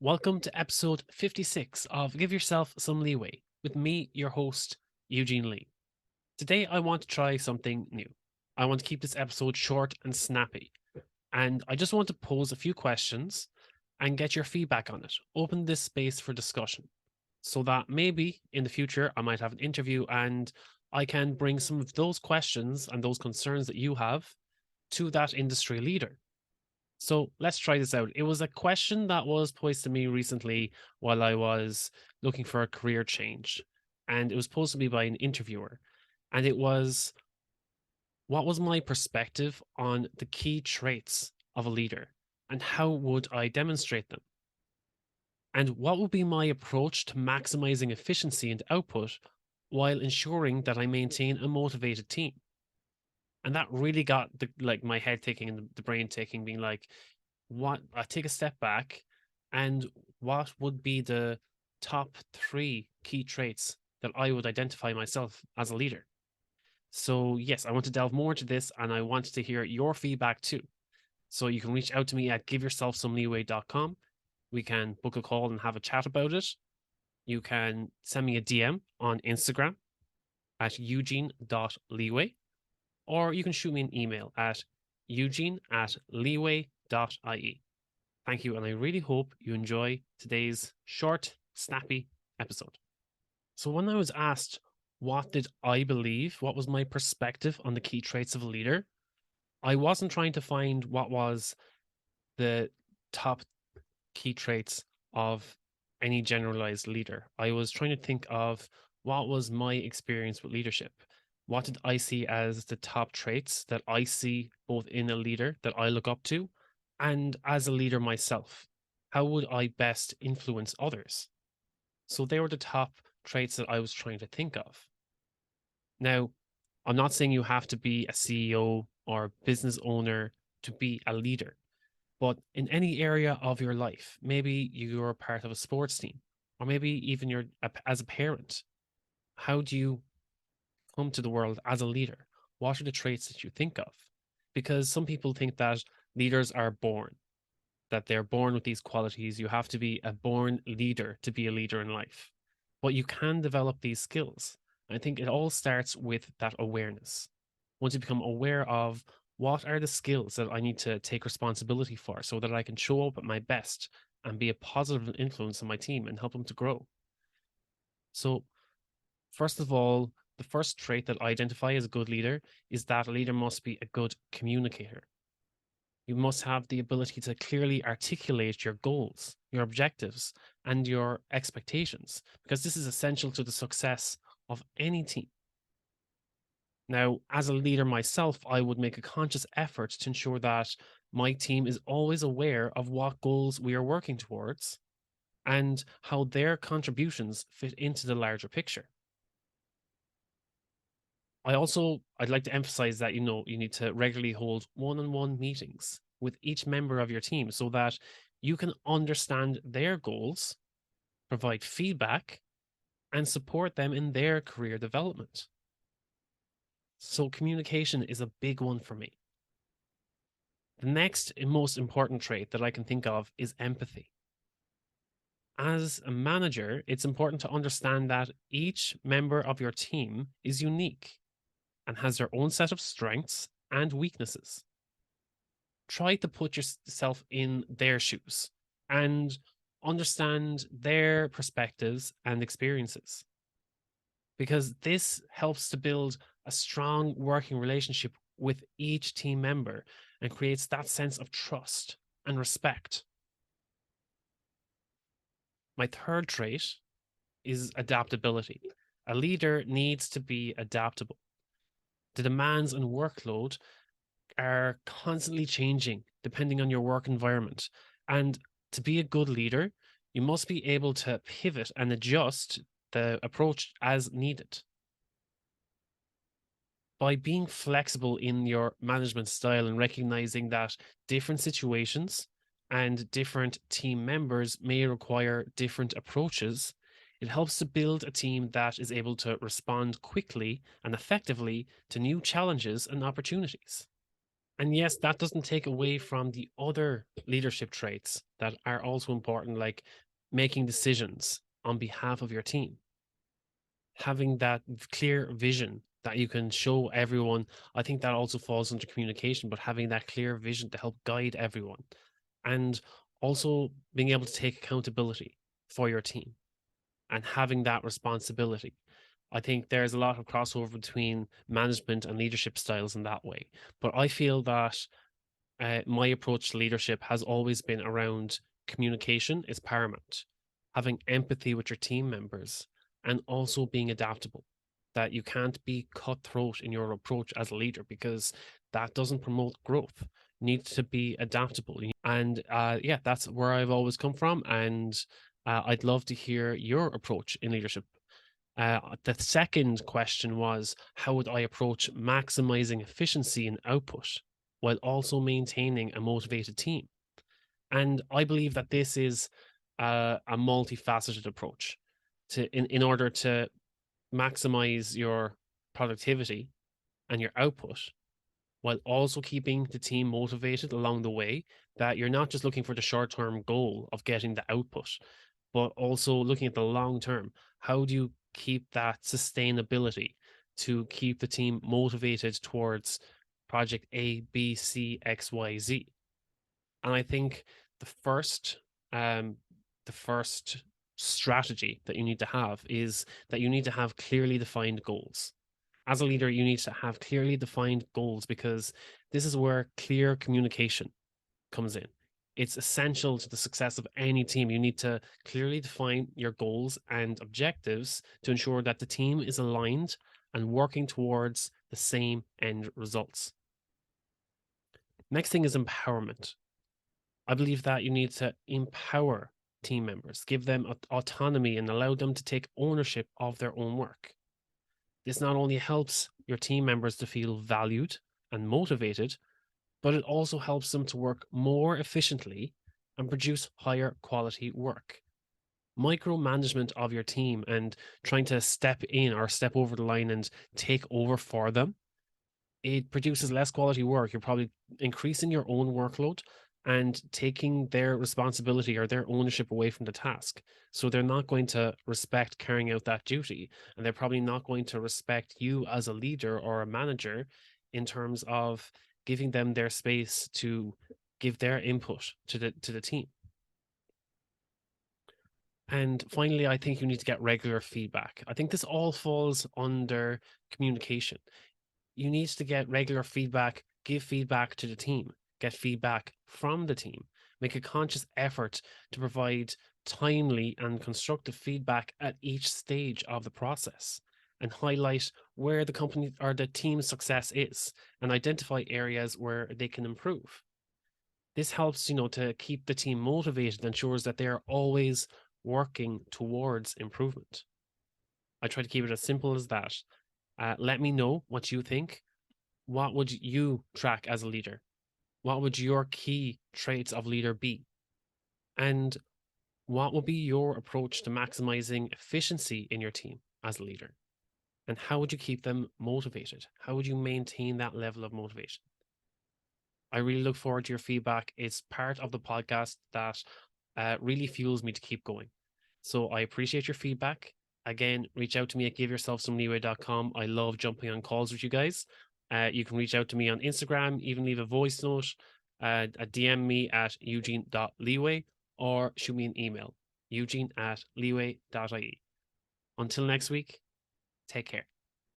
Welcome to episode 56 of Give Yourself Some Leeway with me, your host, Eugene Lee. Today, I want to try something new. I want to keep this episode short and snappy, and I just want to pose a few questions and get your feedback on it. Open this space for discussion so that maybe in the future I might have an interview and I can bring some of those questions and those concerns that you have to that industry leader. So let's try this out. It was a question that was posed to me recently while I was looking for a career change. And it was posed to me by an interviewer. And it was, what was my perspective on the key traits of a leader? And how would I demonstrate them? And what would be my approach to maximizing efficiency and output while ensuring that I maintain a motivated team? And that really got my head ticking and the brain ticking, being like, what I take a step back and what would be the top three key traits that I would identify myself as a leader? So, yes, I want to delve more into this and I want to hear your feedback too. So, you can reach out to me at giveyourselfsomeleeway.com. We can book a call and have a chat about it. You can send me a DM on Instagram at eugene.leeway, or you can shoot me an email at eugene@leeway.ie. Thank you, and I really hope you enjoy today's short, snappy episode. So, when I was asked what did I believe, what was my perspective on the key traits of a leader, I wasn't trying to find what was the top key traits of any generalized leader. I was trying to think of what was my experience with leadership. What did I see as the top traits that I see both in a leader that I look up to and as a leader myself? How would I best influence others? So they were the top traits that I was trying to think of. Now, I'm not saying you have to be a CEO or business owner to be a leader, but in any area of your life, maybe you're part of a sports team, or maybe even as a parent. How do you come to the world as a leader? What are the traits that you think of? Because some people think that leaders are born, that they're born with these qualities. You have to be a born leader to be a leader in life. But you can develop these skills. I think it all starts with that awareness. Once you become aware of what are the skills that I need to take responsibility for so that I can show up at my best and be a positive influence on my team and help them to grow. So, first of all, the first trait that I identify as a good leader is that a leader must be a good communicator. You must have the ability to clearly articulate your goals, your objectives, and your expectations, because this is essential to the success of any team. Now, as a leader myself, I would make a conscious effort to ensure that my team is always aware of what goals we are working towards and how their contributions fit into the larger picture. I'd like to emphasize that, you need to regularly hold one-on-one meetings with each member of your team so that you can understand their goals, provide feedback, and support them in their career development. So communication is a big one for me. The next and most important trait that I can think of is empathy. As a manager, it's important to understand that each member of your team is unique and has their own set of strengths and weaknesses. Try to put yourself in their shoes and understand their perspectives and experiences, because this helps to build a strong working relationship with each team member and creates that sense of trust and respect. My third trait is adaptability. A leader needs to be adaptable. The demands and workload are constantly changing depending on your work environment. And to be a good leader, you must be able to pivot and adjust the approach as needed. By being flexible in your management style and recognizing that different situations and different team members may require different approaches, it helps to build a team that is able to respond quickly and effectively to new challenges and opportunities. And yes, that doesn't take away from the other leadership traits that are also important, like making decisions on behalf of your team, having that clear vision that you can show everyone. I think that also falls under communication, but having that clear vision to help guide everyone, and also being able to take accountability for your team and having that responsibility. I think there's a lot of crossover between management and leadership styles in that way. But I feel that my approach to leadership has always been around communication is paramount, having empathy with your team members, and also being adaptable. That you can't be cutthroat in your approach as a leader because that doesn't promote growth. You need to be adaptable. And yeah, that's where I've always come from. And I'd love to hear your approach in leadership. The second question was, how would I approach maximizing efficiency and output while also maintaining a motivated team? And I believe that this is a multifaceted approach in order to maximize your productivity and your output while also keeping the team motivated along the way, that you're not just looking for the short-term goal of getting the output, but also looking at the long term. How do you keep that sustainability to keep the team motivated towards project A, B, C, X, Y, Z? And I think the first um the first strategy that you need to have is that you need to have clearly defined goals. As a leader, you need to have clearly defined goals because this is where clear communication comes in. It's essential to the success of any team. You need to clearly define your goals and objectives to ensure that the team is aligned and working towards the same end results. Next thing is empowerment. I believe that you need to empower team members, give them autonomy, and allow them to take ownership of their own work. This not only helps your team members to feel valued and motivated, but it also helps them to work more efficiently and produce higher quality work. Micromanagement of your team and trying to step in or step over the line and take over for them, it produces less quality work. You're probably increasing your own workload and taking their responsibility or their ownership away from the task. So they're not going to respect carrying out that duty. And they're probably not going to respect you as a leader or a manager in terms of giving them their space to give their input to the team. And finally, I think you need to get regular feedback. I think this all falls under communication. You need to get regular feedback, give feedback to the team, get feedback from the team, make a conscious effort to provide timely and constructive feedback at each stage of the process, and highlight where the company or the team's success is and identify areas where they can improve. This helps, to keep the team motivated, ensures that they are always working towards improvement. I try to keep it as simple as that. Let me know what you think. What would you track as a leader? What would your key traits of leader be? And what would be your approach to maximizing efficiency in your team as a leader? And how would you keep them motivated? How would you maintain that level of motivation? I really look forward to your feedback. It's part of the podcast that really fuels me to keep going. So I appreciate your feedback. Again, reach out to me at giveyourselfsomeleeway.com. I love jumping on calls with you guys. You can reach out to me on Instagram, even leave a voice note, DM me at eugene.leeway, or shoot me an email, eugene@leeway.ie. Until next week, take care.